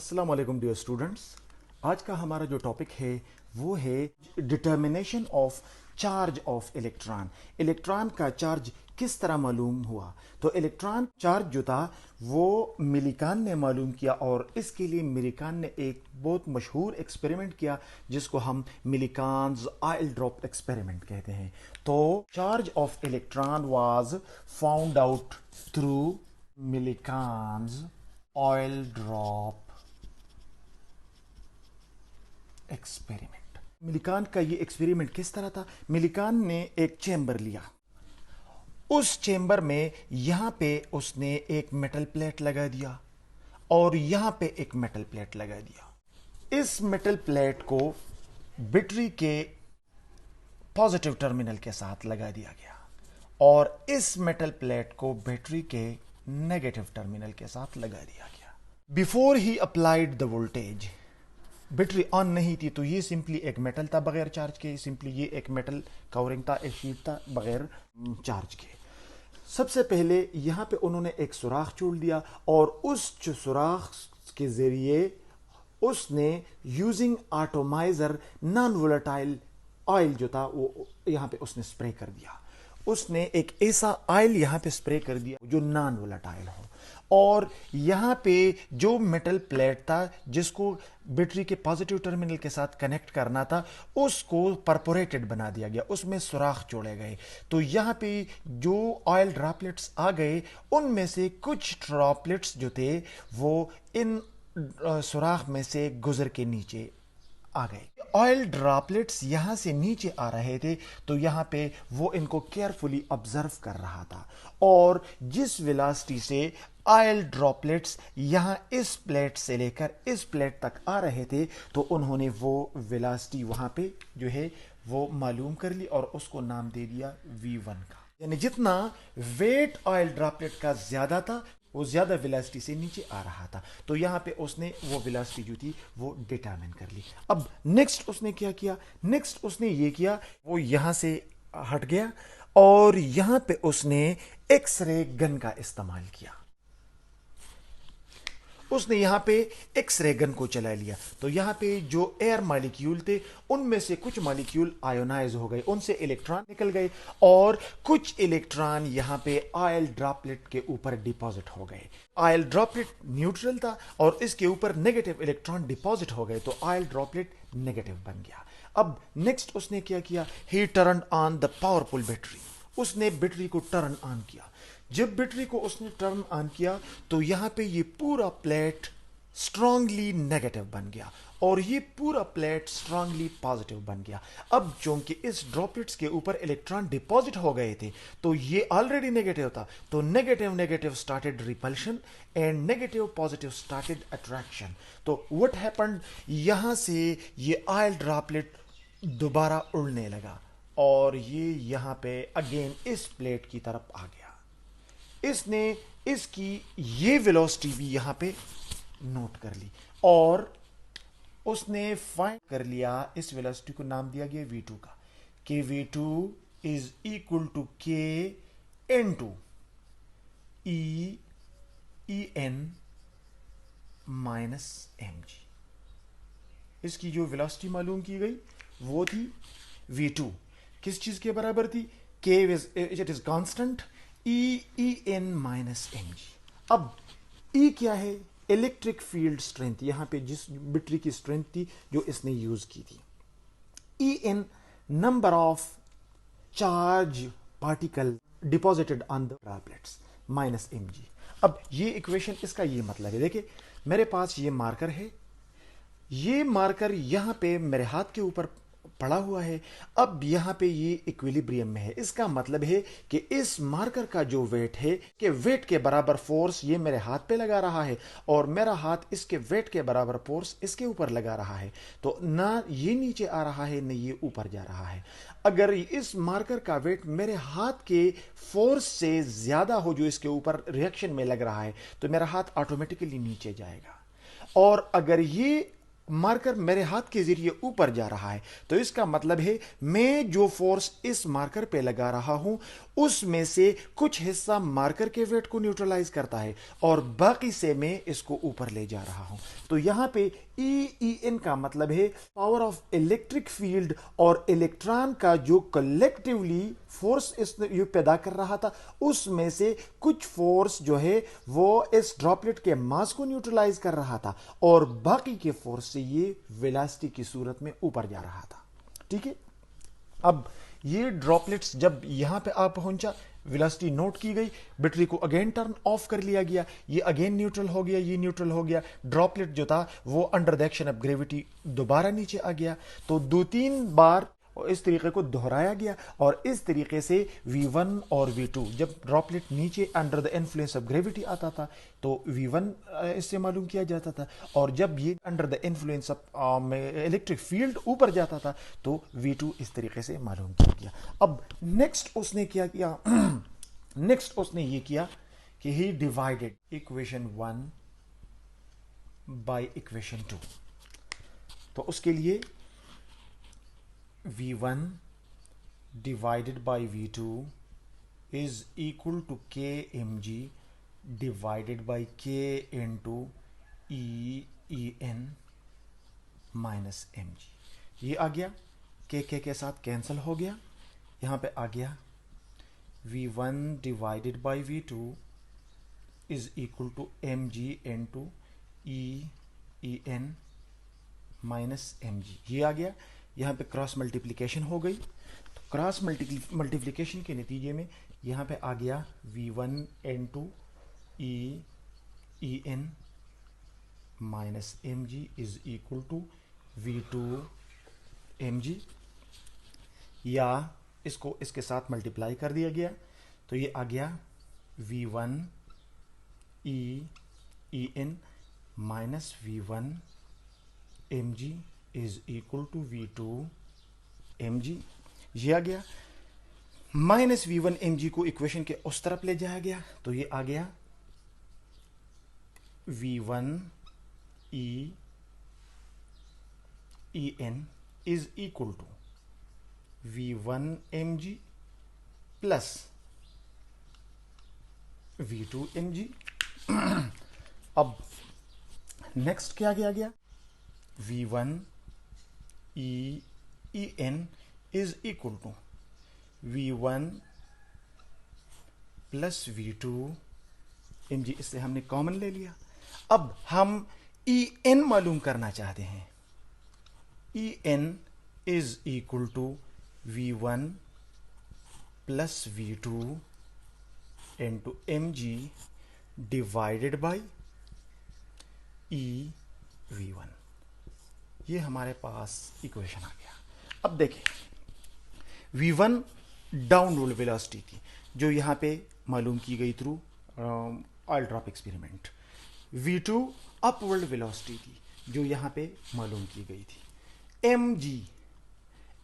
अस्सलाम वालेकुम dear students. आज का हमारा जो टॉपिक है वो है determination of charge of electron. Electron का चार्ज किस तरह मालूम हुआ। तो इलेक्ट्रॉन चार्ज जो था वो मिलिकान ने मालूम किया और इसके लिए मिलिकान ने एक बहुत मशहूर एक्सपेरिमेंट किया जिसको हम मिलिकान्स ऑयल ड्रॉप एक्सपेरिमेंट कहते हैं। तो charge of electron was found out through Millikan's oil drop experiment. Millikan का ये एक्सपेरिमेंट किस तरह था। मिलिकान ने एक चेंबर लिया, उस चेंबर में यहां पे उसने एक मेटल प्लेट लगा दिया और यहां पे एक मेटल प्लेट लगा दिया। इस मेटल प्लेट को बैटरी के पॉजिटिव टर्मिनल के साथ लगा दिया गया और इस मेटल प्लेट को बैटरी के नेगेटिव टर्मिनल के साथ लगा दिया गया। Before he applied the voltage, battery on नहीं थी, तो ये सिंपली एक मेटल था बगैर चार्ज के, सिंपली ये एक मेटल कवरिंग था, एक शीट था बगैर चार्ज के। सबसे पहले यहां पे उन्होंने एक सुराख छोड़ दिया और उस सुराख के जरिए उसने using atomiser non volatile oil जो था वो यहां पे उसने स्प्रे कर दिया। उसने एक ऐसा ऑयल यहां पे स्प्रे कर दिया जो नॉन वोलेटाइल हो और यहां पे जो मेटल प्लेट था जिसको बैटरी के पॉजिटिव टर्मिनल के साथ कनेक्ट करना था उसको परपोरेटेड बना दिया गया, उसमें सुराख जोड़े गए। तो यहां पे जो ऑयल ड्रॉपलेट्स आ गए उनमें से कुछ ड्रॉपलेट्स जो थे वो इन सुराख में से गुजर के नीचे आ गए। ऑयल ड्रॉपलेट्स यहां से नीचे आ रहे थे तो यहां पे वो इनको केयरफुली ऑब्जर्व कर रहा था और जिस वेलोसिटी से ऑयल ड्रॉपलेट्स यहां इस प्लेट से लेकर इस प्लेट तक आ रहे थे तो उन्होंने वो वेलोसिटी वहां पे जो है वो मालूम कर ली और उसको नाम दे दिया V1 का। यानी जितना वेट ऑयल ड्रॉपलेट का ज्यादा था वो ज्यादा वेलोसिटी से नीचे आ रहा था, तो यहां पे उसने वो वेलोसिटी जो थी वो डिटरमिन कर ली। अब नेक्स्ट उसने क्या किया, नेक्स्ट उसने ये किया वो यहां से हट गया और यहां पे उसने एक्सरे गन का इस्तेमाल किया। उसने यहां पे एक्सरे गन को चला लिया तो यहां पे जो एयर मॉलिक्यूल थे उनमें से कुछ मॉलिक्यूल आयोनाइज हो गए, उनसे इलेक्ट्रॉन निकल गए और कुछ इलेक्ट्रॉन यहां पे ऑयल ड्रॉपलेट के ऊपर डिपॉजिट हो गए। ऑयल ड्रॉपलेट न्यूट्रल था और इसके ऊपर नेगेटिव इलेक्ट्रॉन डिपॉजिट हो गए तो ऑयल ड्रॉपलेट नेगेटिव बन गया। अब नेक्स्ट उसने क्या किया, ही turn on the powerful battery. उसने बैटरी को टर्न ऑन किया। जब बैटरी को उसने टर्न ऑन किया तो यहां पे ये पूरा प्लेट स्ट्रांगली नेगेटिव बन गया और ये पूरा प्लेट स्ट्रांगली पॉजिटिव बन गया। अब चूंकि इस ड्रॉपलेट्स के ऊपर इलेक्ट्रॉन डिपॉजिट हो गए थे तो ये ऑलरेडी नेगेटिव था, तो negative negative started repulsion and negative positive started attraction. तो व्हाट हैपेंड, यहां से ये ऑयल ड्रॉपलेट दोबारा उड़ने लगा और ये यहां पे अगेन इस प्लेट की तरफ आ गया। इसने इसकी ये वेलोसिटी भी यहां पे नोट कर ली और उसने फाइंड कर लिया, इस वेलोसिटी को नाम दिया गया V2 का, कि V2 is equal to K N2 En minus mg। इसकी जो वेलोसिटी मालूम की गई वो थी V2 किस चीज के बराबर थी, K it is constant En minus mg। अब E क्या है, इलेक्ट्रिक फील्ड स्ट्रेंथ, यहां पे जिस बैटरी की स्ट्रेंथ थी जो इसने यूज की थी। En number of charge particle deposited on the droplets minus mg। अब ये इक्वेशन, इसका ये मतलब है, देखिए मेरे पास ये मार्कर है, ये मार्कर यहां पे मेरे हाथ के ऊपर पड़ा हुआ है। अब यहां पे ये इक्विलिब्रियम में है, इसका मतलब है कि इस मार्कर का जो वेट है कि वेट के बराबर फोर्स ये मेरे हाथ पे लगा रहा है और मेरा हाथ इसके वेट के बराबर फोर्स इसके ऊपर लगा रहा है, तो ना ये नीचे आ रहा है ना ये ऊपर जा रहा है। अगर इस मार्कर का वेट मेरे हाथ के फोर्स से ज्यादा हो जो इसके ऊपर रिएक्शन में लग रहा है तो मेरा हाथ ऑटोमेटिकली नीचे जाएगा और अगर ये मार्कर मेरे हाथ के जरिए ऊपर जा रहा है, तो इसका मतलब है मैं जो फोर्स इस मार्कर पे लगा रहा हूं उसमें से कुछ हिस्सा मार्कर के वेट को न्यूट्रलाइज करता है और बाकी से मैं इसको ऊपर ले जा रहा हूं। तो यहां पे ई एन का मतलब है पावर ऑफ इलेक्ट्रिक फील्ड और इलेक्ट्रॉन का जो कलेक्टिवली फोर्स इस ये पैदा कर रहा था उसमें से कुछ फोर्स जो है वो इस ड्रॉपलेट के मास को न्यूट्रलाइज कर रहा था और बाकी के फोर्स से ये वेलोसिटी की सूरत में ऊपर जा रहा था। ठीक है, अब ये ड्रॉपलेट्स जब यहां पे आ पहुंचा, वेलोसिटी नोट की गई, बैटरी को अगेन टर्न ऑफ कर लिया गया, ये अगेन न्यूट्रल हो गया, ये न्यूट्रल हो गया, ड्रॉपलेट जो था वो under the action of gravity दोबारा नीचे आ गया। तो 2-3 बार इस तरीके को दोहराया गया और इस तरीके से V1 और V2 जब ड्रॉपलेट नीचे under the influence of gravity आता था तो V1 इससे मालूम किया जाता था और जब ये under the influence of electric field ऊपर जाता था तो V2 इस तरीके से मालूम किया गया। अब नेक्स्ट उसने क्या किया नेक्स्ट उसने ये किया कि ही डिवाइडेड इक्वेशन 1 बाय इक्वेशन 2। तो उसके लिए V1 divided by V2 is equal to kmg divided by k into en minus mg। ये आ गया k के साथ कैंसिल हो गया, यहां पे आ गया V1 divided by V2 is equal to mg into en minus mg। ये आ गया, यहाँ पे क्रॉस मल्टीप्लिकेशन हो गई, तो क्रॉस मल्टीप्लिकेशन के नतीजे में यहाँ पे आ गया V1 into en minus mg is equal to V2 mg, या इसको इसके साथ मल्टीप्लाई कर दिया गया तो ये आ गया V1 en minus V1 mg is equal to V2 mg। ये आ गया, माइनस V1 mg को इक्वेशन के उस तरफ ले जाया गया तो ये आ गया V1 en is equal to V1 mg plus V2 mg। अब नेक्स्ट क्या किया गया, V1 en is equal to V1 plus V2 mg, इससे हमने कॉमन ले लिया। अब हम en मालूम करना चाहते हैं, en is equal to V1 plus V2 into mg divided by V1। ये हमारे पास इक्वेशन आ गया। अब देखें, V1 डाउनवर्ड वेलोसिटी थी जो यहां पे मालूम की गई through oil drop experiment. V2 upward velocity थी जो यहां पे मालूम की गई थी।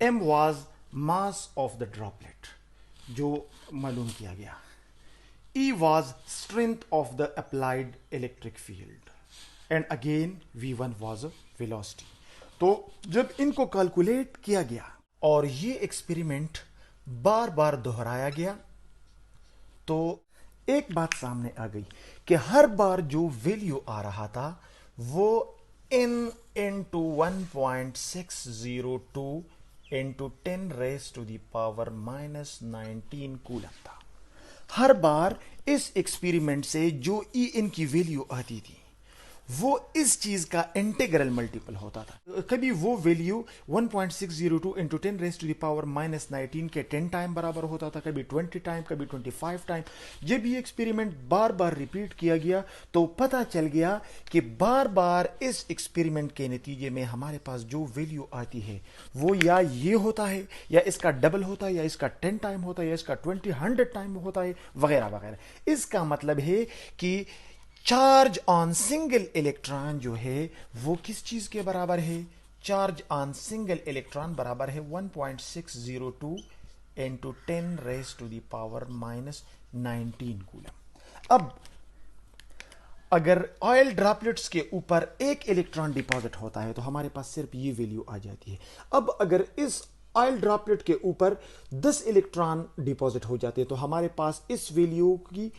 m was mass of the droplet जो मालूम किया गया। E was strength of the applied electric field and again V1 was a velocity. तो जब इनको कैलकुलेट किया गया और ये एक्सपेरिमेंट बार बार दोहराया गया तो एक बात सामने आ गई कि हर बार जो वैल्यू आ रहा था वो n into 1.602 into 10 raised to the power minus 19 coulomb था। हर बार इस एक्सपेरिमेंट से जो en की वैल्यू आती थी वो इस चीज का इंटीग्रल मल्टीपल होता था। कभी वो value 1.602 into 10 raise to the power minus 19 के 10 टाइम बराबर होता था, कभी 20 टाइम, कभी 25 टाइम। जब ये एक्सपेरिमेंट बार बार रिपीट किया गया तो पता चल गया कि बार बार इस एक्सपेरिमेंट के नतीजे में हमारे पास जो वैल्यू आती है वो या ये होता है या इसका डबल होता है या इसका 10 टाइम होता है या इसका 100 टाइम होता है वगैरह वगैरह। इसका मतलब है कि चार्ज ऑन सिंगल इलेक्ट्रॉन जो है वो किस चीज के बराबर है, चार्ज ऑन सिंगल इलेक्ट्रॉन बराबर है 1.602 into 10 raise to the power minus 19 coulomb. अब अगर ऑयल ड्रॉपलेट्स के ऊपर एक इलेक्ट्रॉन डिपॉजिट होता है तो हमारे पास सिर्फ ये वैल्यू आ जाती है। अब अगर इस ऑयल ड्रॉपलेट के ऊपर 10 इलेक्ट्रॉन डिपॉजिट हो जाते हैं तो हमारे पास इस वैल्यू की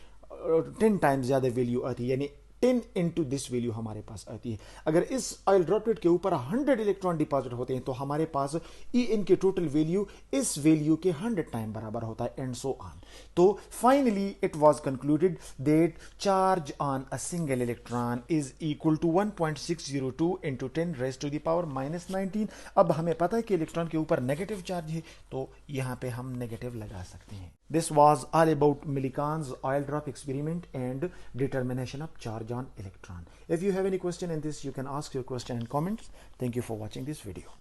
10 टाइम्स ज्यादा वैल्यू आती है, यानी 10 इंटू दिस वैल्यू हमारे पास आती है। अगर इस ऑयल ड्रॉपलेट के ऊपर 100 इलेक्ट्रॉन डिपॉजिट होते हैं तो हमारे पास ई इन की टोटल वैल्यू इस वैल्यू के 100 टाइम बराबर होता है, एंड सो ऑन। तो finally it was concluded that charge on a single electron is equal to 1.602 into 10 raise to the power -19। अब हमें पता है कि इलेक्ट्रॉन के ऊपर नेगेटिव चार्ज है तो यहां पे हम नेगेटिव लगा सकते हैं। This was all about Millikan's oil drop experiment and determination of charge on electron. If you have any question in this, you can ask your question in comments. Thank you for watching this video.